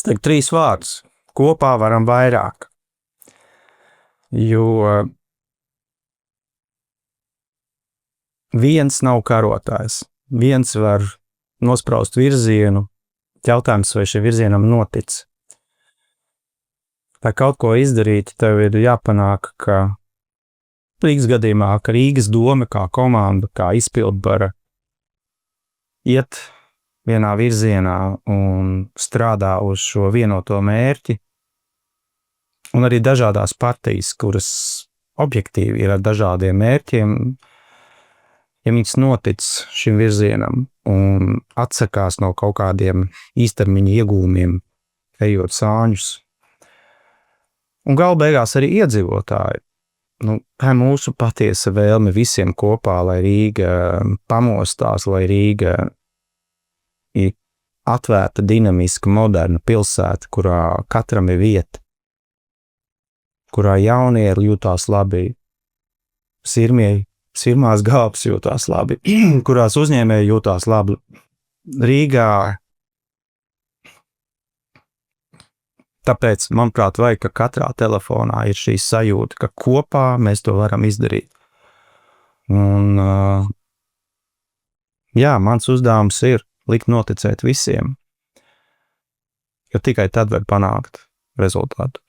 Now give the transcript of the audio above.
Es teiktu 3 vārdus. Kopā varam vairāk. Jo viens nav karotājs. Viens var nospraust virzienu. Jautājums, vai šim virzienam notic. Lai kaut ko izdarīt, tev ir jāpanāk, ka Rīgas gadījumā, ka Rīgas doma kā komanda, kā izpildvara iet vienā virzienā un strādā uz šo vienoto mērķi. Un arī dažādās partijas, kuras objektīvi ir ar dažādiem mērķiem, ja viņas notic šim virzienam un atsakās no kaut kādiem īstermiņa iegūmiem, ejot sāņus. Un gala beigās arī iedzīvotāji. Tā ir mūsu patiesa vēlme visiem kopā, lai Rīga pamostās, lai Rīga ir atvērta, dinamiska, moderna pilsēta, kurā katram ir vieta, kurā jaunieši jūtās labi, sirmās galvas jūtās labi, kurās uzņēmēji jūtās labi. Rīgā. Tāpēc, manuprāt, vajag, ka katrā telefonā ir šī sajūta, ka kopā mēs to varam izdarīt. Un, mans uzdevums ir likt noticēt visiem, jo tikai tad var panākt rezultātu.